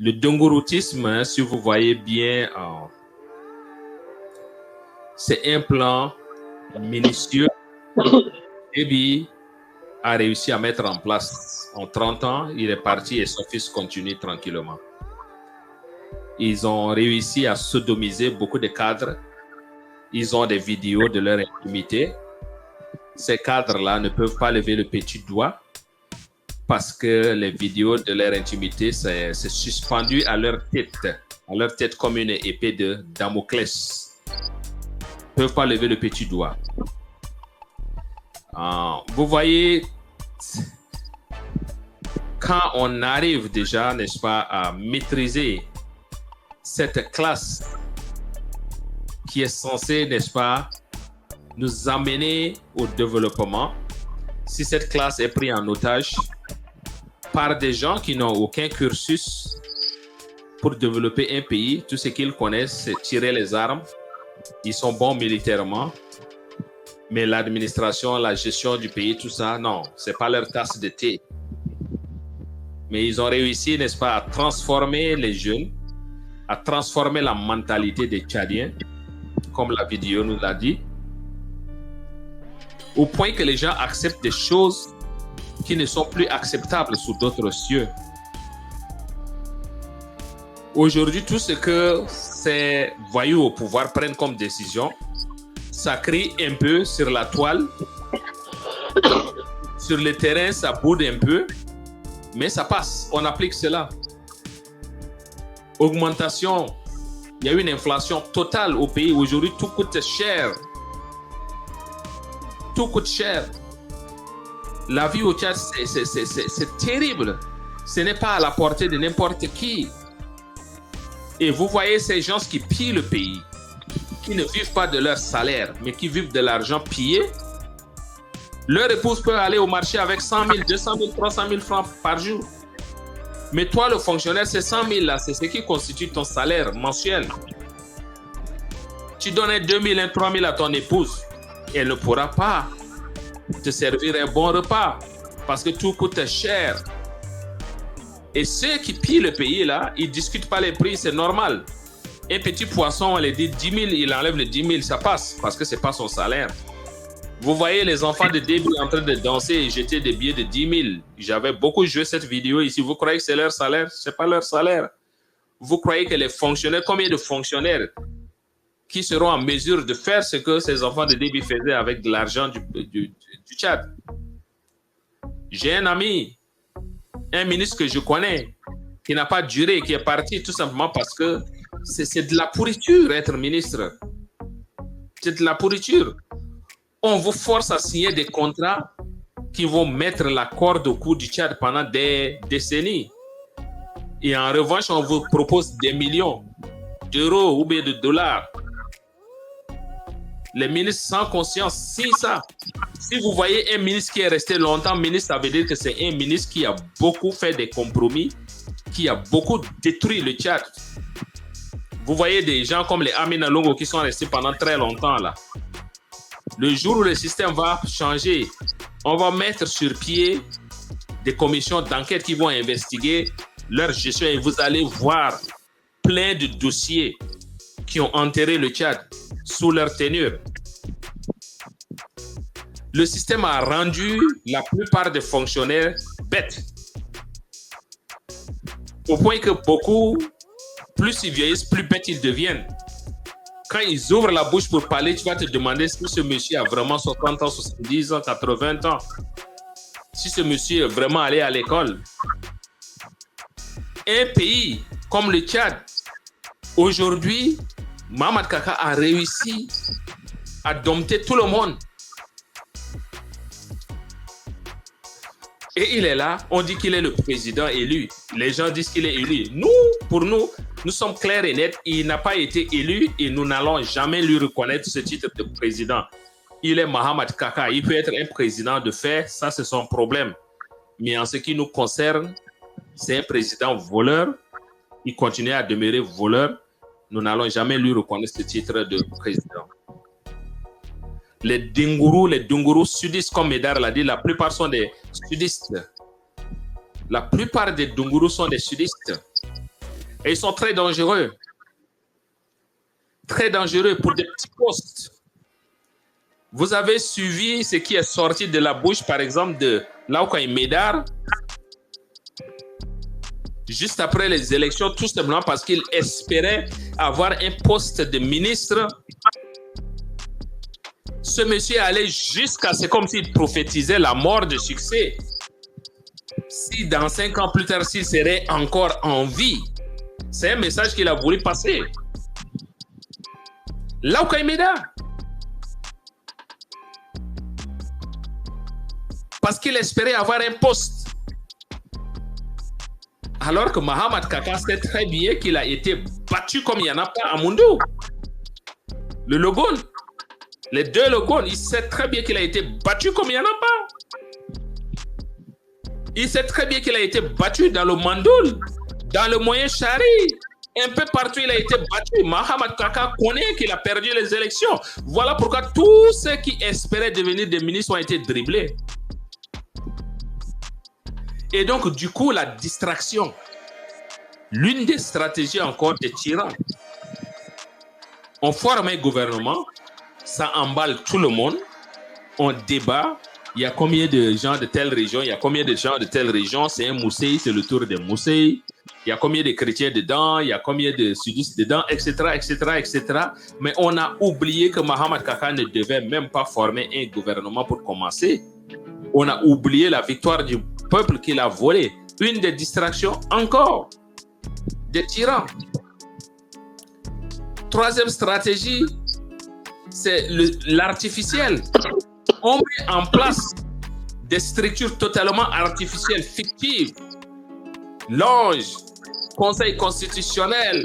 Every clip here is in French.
Le dunguroutisme, hein, si vous voyez bien, c'est un plan minutieux Déby a réussi à mettre en place. En 30 ans, il est parti et son fils continue tranquillement. Ils ont réussi à sodomiser beaucoup de cadres. Ils ont des vidéos de leur intimité. Ces cadres-là ne peuvent pas lever le petit doigt parce que les vidéos de leur intimité, c'est suspendu à leur tête comme une épée de Damoclès. Ils ne peuvent pas lever le petit doigt. Vous voyez, quand on arrive déjà, n'est-ce pas, à maîtriser cette classe qui est censée, n'est-ce pas, nous amener au développement, si cette classe est prise en otage par des gens qui n'ont aucun cursus pour développer un pays, tout ce qu'ils connaissent, c'est tirer les armes, ils sont bons militairement, mais l'administration, la gestion du pays, tout ça, non, c'est pas leur tasse de thé. Mais ils ont réussi, n'est-ce pas, à transformer les jeunes, à transformer la mentalité des Tchadiens, comme la vidéo nous l'a dit, au point que les gens acceptent des choses qui ne sont plus acceptables sous d'autres cieux. Aujourd'hui, tout ce que ces voyous au pouvoir prennent comme décision, ça crie un peu sur la toile, sur le terrain, ça boude un peu, mais ça passe, on applique cela. Augmentation, il y a une inflation totale au pays. Aujourd'hui, tout coûte cher. Tout coûte cher. La vie au Tchad, c'est terrible. Ce n'est pas à la portée de n'importe qui. Et vous voyez ces gens qui pillent le pays, qui ne vivent pas de leur salaire, mais qui vivent de l'argent pillé. Leur épouse peut aller au marché avec 100 000, 200 000, 300 000 francs par jour. Mais toi, le fonctionnaire, c'est 100 000 là, c'est ce qui constitue ton salaire mensuel. Tu donnes 2 000, 3 000 à ton épouse, elle ne pourra pas te servir un bon repas parce que tout coûte cher. Et ceux qui pillent le pays là, ils ne discutent pas les prix, c'est normal. Un petit poisson, on lui dit 10 000, il enlève les 10 000, ça passe parce que ce n'est pas son salaire. Vous voyez les enfants de Déby en train de danser et jeter des billets de 10 000. J'avais beaucoup joué cette vidéo ici. Vous croyez que c'est leur salaire? Ce n'est pas leur salaire. Vous croyez que les fonctionnaires, combien de fonctionnaires qui seront en mesure de faire ce que ces enfants de Déby faisaient avec de l'argent du Tchad? J'ai un ami, un ministre que je connais, qui n'a pas duré, qui est parti tout simplement parce que c'est de la pourriture être ministre. C'est de la pourriture. On vous force à signer des contrats qui vont mettre la corde au cou du Tchad pendant des décennies. Et en revanche, on vous propose des millions d'euros ou bien de dollars. Les ministres sans conscience signent ça. Si vous voyez un ministre qui est resté longtemps ministre, ça veut dire que c'est un ministre qui a beaucoup fait des compromis, qui a beaucoup détruit le Tchad. Vous voyez des gens comme les Amina Longo qui sont restés pendant très longtemps là. Le jour où le système va changer, on va mettre sur pied des commissions d'enquête qui vont investiguer leur gestion et vous allez voir plein de dossiers qui ont enterré le Tchad sous leur tenure. Le système a rendu la plupart des fonctionnaires bêtes. Au point que beaucoup, plus ils vieillissent, plus bêtes ils deviennent. Quand ils ouvrent la bouche pour parler, tu vas te demander si ce monsieur a vraiment 60 ans, 70 ans, 80 ans. Si ce monsieur est vraiment allé à l'école. Un pays comme le Tchad, aujourd'hui, Mohamed Kaka a réussi à dompter tout le monde. Et il est là, on dit qu'il est le président élu. Les gens disent qu'il est élu. Pour nous, nous sommes clairs et nets. Il n'a pas été élu et nous n'allons jamais lui reconnaître ce titre de président. Il est Mohamed Kaka. Il peut être un président de fait, ça c'est son problème. Mais en ce qui nous concerne, c'est un président voleur. Il continue à demeurer voleur. Nous n'allons jamais lui reconnaître ce titre de président. Les Dungourous sudistes, comme Médard l'a dit, la plupart sont des sudistes. La plupart des Dungourous sont des sudistes. Et ils sont très dangereux. Très dangereux pour des petits postes. Vous avez suivi ce qui est sorti de la bouche, par exemple, de Laoukaï Médard, juste après les élections, tout simplement parce qu'il espérait avoir un poste de ministre. Ce monsieur allait jusqu'à... C'est comme s'il prophétisait la mort de succès. Si dans 5 ans plus tard, s'il serait encore en vie, c'est un message qu'il a voulu passer. Laoukaï Médard. Parce qu'il espérait avoir un poste. Alors que Mohamed Kaka sait très bien qu'il a été battu comme il n'y en a pas à Moundou. Le Logone, les deux Logones, il sait très bien qu'il a été battu comme il n'y en a pas. Il sait très bien qu'il a été battu dans le Mandoul, dans le Moyen Chari. Un peu partout, il a été battu. Mohamed Kaka connaît qu'il a perdu les élections. Voilà pourquoi tous ceux qui espéraient devenir des ministres ont été dribblés. Et donc, du coup, la distraction, l'une des stratégies encore des tyrans. On forme un gouvernement, ça emballe tout le monde, on débat, il y a combien de gens de telle région, il y a combien de gens de telle région, c'est un Mousseï, c'est le tour des Mousseï, il y a combien de chrétiens dedans, il y a combien de sudistes dedans, etc., etc., etc. Mais on a oublié que Mohamed Kaka ne devait même pas former un gouvernement pour commencer. On a oublié la victoire du peuple qu'il a volé. Une des distractions encore des tyrans. Troisième stratégie, c'est l'artificiel. On met en place des structures totalement artificielles, fictives. L'ange, Conseil constitutionnel,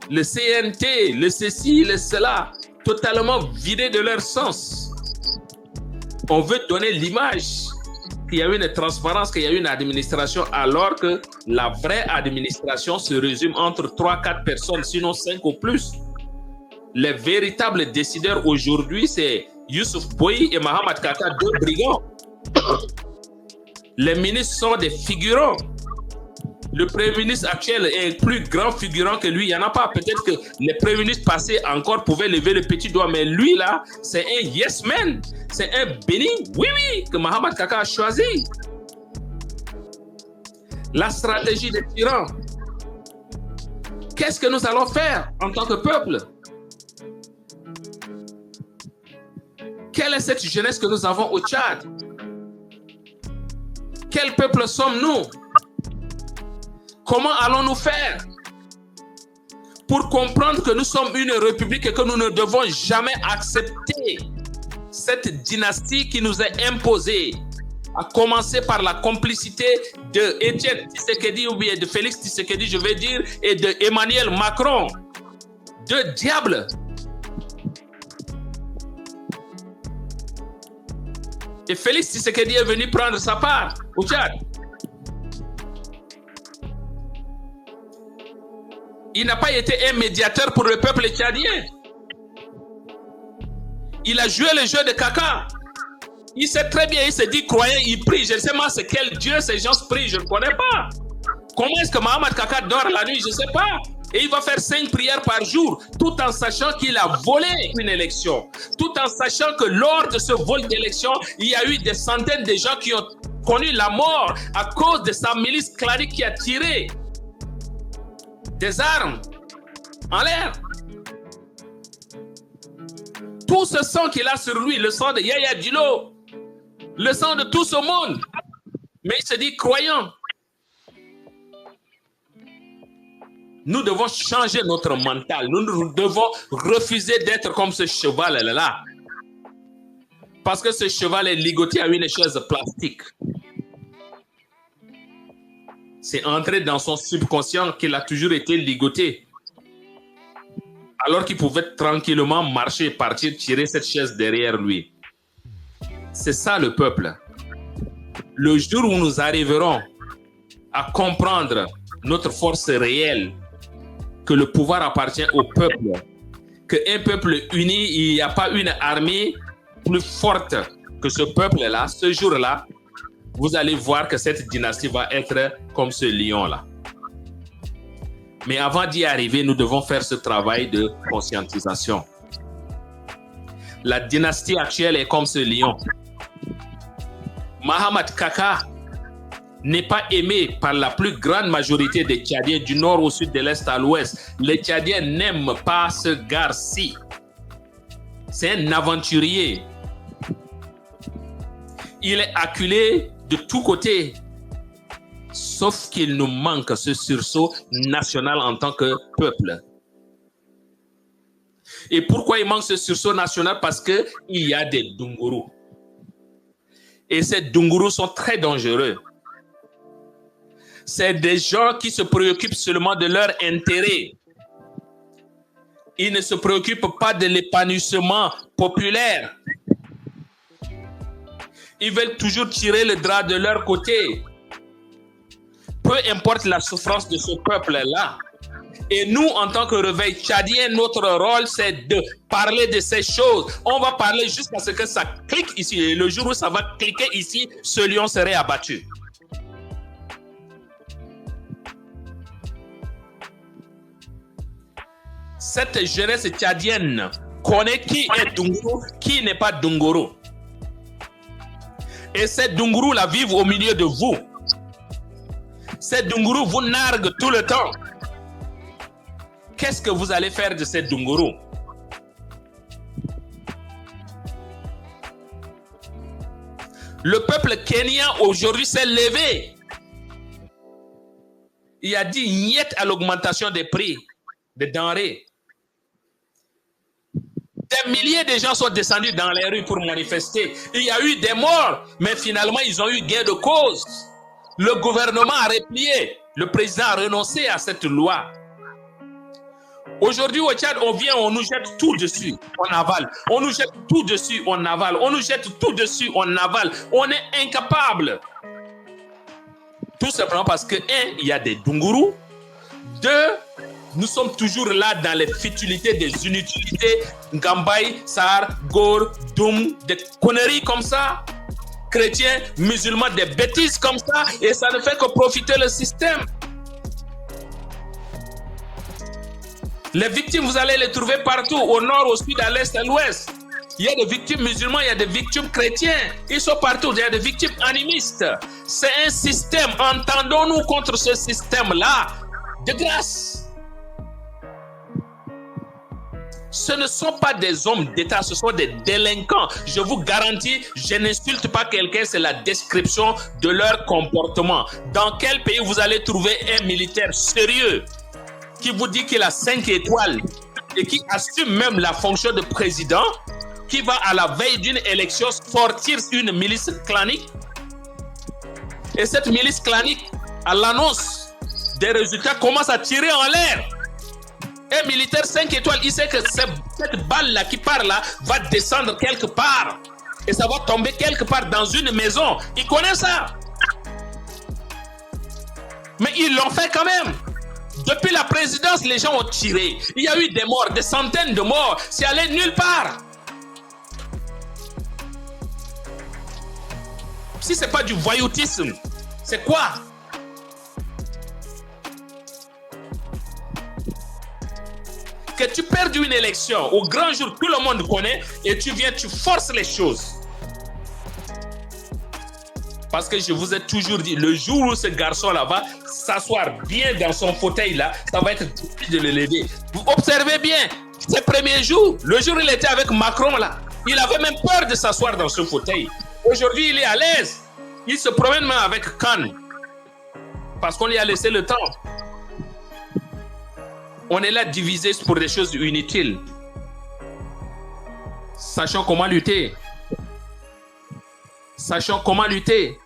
le CNT, le ceci, le cela, totalement vidés de leur sens. On veut donner l'image qu'il y a une transparence, qu'il y a une administration, alors que la vraie administration se résume entre 3-4 personnes, sinon 5 ou plus. Les véritables décideurs aujourd'hui, c'est Youssouf Boy et Mohamed Kaka, deux brigands. Les ministres sont des figurants. Le Premier ministre actuel est un plus grand figurant que lui. Il n'y en a pas. Peut-être que les Premiers ministres passés encore pouvaient lever le petit doigt. Mais lui, là, c'est un yes man. C'est un béni. Oui, oui, que Mohamed Kaka a choisi. La stratégie des tyrans. Qu'est-ce que nous allons faire en tant que peuple? Quelle est cette jeunesse que nous avons au Tchad? Quel peuple sommes-nous? Comment allons-nous faire pour comprendre que nous sommes une république et que nous ne devons jamais accepter cette dynastie qui nous est imposée, à commencer par la complicité de Étienne Tshisekedi ou bien de Félix Tshisekedi, je vais dire, et de Emmanuel Macron. Deux diables. Et Félix Tshisekedi est venu prendre sa part au Tchad. Il n'a pas été un médiateur pour le peuple tchadien. Il a joué le jeu de Kaka. Il sait très bien, il se dit croyant, il prie. Je ne sais pas c'est quel Dieu ces gens prient, je ne connais pas. Comment est-ce que Mohamed Kaka dort la nuit, je ne sais pas. Et il va faire 5 prières par jour, tout en sachant qu'il a volé une élection. Tout en sachant que lors de ce vol d'élection, il y a eu des centaines de gens qui ont connu la mort à cause de sa milice clanique qui a tiré des armes en l'air. Tout ce sang qu'il a sur lui, le sang de Yaya Dilo, le sang de tout ce monde. Mais il se dit croyant. Nous devons changer notre mental. Nous devons refuser d'être comme ce cheval-là. Parce que ce cheval est ligoté à une chaise plastique. C'est entré dans son subconscient qu'il a toujours été ligoté. Alors qu'il pouvait tranquillement marcher, partir, tirer cette chaise derrière lui. C'est ça le peuple. Le jour où nous arriverons à comprendre notre force réelle, que le pouvoir appartient au peuple, qu'un peuple uni, il n'y a pas une armée plus forte que ce peuple-là, ce jour-là, vous allez voir que cette dynastie va être comme ce lion-là. Mais avant d'y arriver, nous devons faire ce travail de conscientisation. La dynastie actuelle est comme ce lion. Mahamat Kaka n'est pas aimé par la plus grande majorité des Tchadiens du nord au sud, de l'est à l'ouest. Les Tchadiens n'aiment pas ce gars-ci. C'est un aventurier. Il est acculé de tous côtés. Sauf qu'il nous manque ce sursaut national en tant que peuple. Et pourquoi il manque ce sursaut national? Parce qu'il y a des Dunguru. Et ces Dunguru sont très dangereux. C'est des gens qui se préoccupent seulement de leur intérêt. Ils ne se préoccupent pas de l'épanouissement populaire. Ils veulent toujours tirer le drap de leur côté. Peu importe la souffrance de ce peuple-là. Et nous, en tant que réveil tchadien, notre rôle, c'est de parler de ces choses. On va parler jusqu'à ce que ça clique ici. Et le jour où ça va cliquer ici, ce lion serait abattu. Cette jeunesse tchadienne connaît qui est Dunguru, qui n'est pas Dunguru. Et ces Dunguru là vivent au milieu de vous. Ces Dunguru vous narguent tout le temps. Qu'est-ce que vous allez faire de ces Dunguru? Le peuple kenyan aujourd'hui s'est levé. Il a dit niet à l'augmentation des prix des denrées. Des milliers de gens sont descendus dans les rues pour manifester. Il y a eu des morts, mais finalement, ils ont eu gain de cause. Le gouvernement a replié. Le président a renoncé à cette loi. Aujourd'hui, au Tchad, on vient, on nous jette tout dessus, on avale. On nous jette tout dessus, on avale. On nous jette tout dessus, on avale. On est incapable. Tout simplement parce que, un, il y a des Dunguru. Deux, nous sommes toujours là dans les futilités des inutilités. Ngambay, Sar, Gor, Doum, des conneries comme ça. Chrétiens, musulmans, des bêtises comme ça. Et ça ne fait que profiter le système. Les victimes, vous allez les trouver partout, au nord, au sud, à l'est, à l'ouest. Il y a des victimes musulmans, il y a des victimes chrétiens. Ils sont partout, il y a des victimes animistes. C'est un système. Entendons-nous contre ce système-là. De grâce. Ce ne sont pas des hommes d'État, ce sont des délinquants. Je vous garantis, je n'insulte pas quelqu'un, c'est la description de leur comportement. Dans quel pays vous allez trouver un militaire sérieux qui vous dit qu'il a 5 étoiles et qui assume même la fonction de président, qui va à la veille d'une élection sortir une milice clanique? Et cette milice clanique, à l'annonce des résultats, commence à tirer en l'air. Un militaire 5 étoiles, il sait que cette balle-là qui part là va descendre quelque part. Et ça va tomber quelque part dans une maison. Il connaît ça. Mais ils l'ont fait quand même. Depuis la présidence, les gens ont tiré. Il y a eu des morts, des centaines de morts. C'est allé nulle part. Si ce n'est pas du voyoutisme, c'est quoi? Que tu perds une élection, au grand jour, tout le monde connaît, et tu viens, tu forces les choses. Parce que je vous ai toujours dit, le jour où ce garçon-là va s'asseoir bien dans son fauteuil-là, ça va être difficile de le lever. Vous observez bien, ces premiers jours, le jour où il était avec Macron, là, il avait même peur de s'asseoir dans ce fauteuil. Aujourd'hui, il est à l'aise. Il se promène même avec Khan. Parce qu'on lui a laissé le temps. On est là divisé pour des choses inutiles. Sachons comment lutter. Sachons comment lutter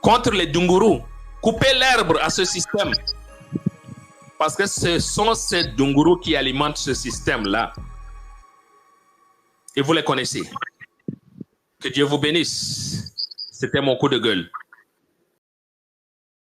contre les Dunguru. Couper l'herbe à ce système. Parce que ce sont ces Dunguru qui alimentent ce système-là. Et vous les connaissez. Que Dieu vous bénisse. C'était mon coup de gueule.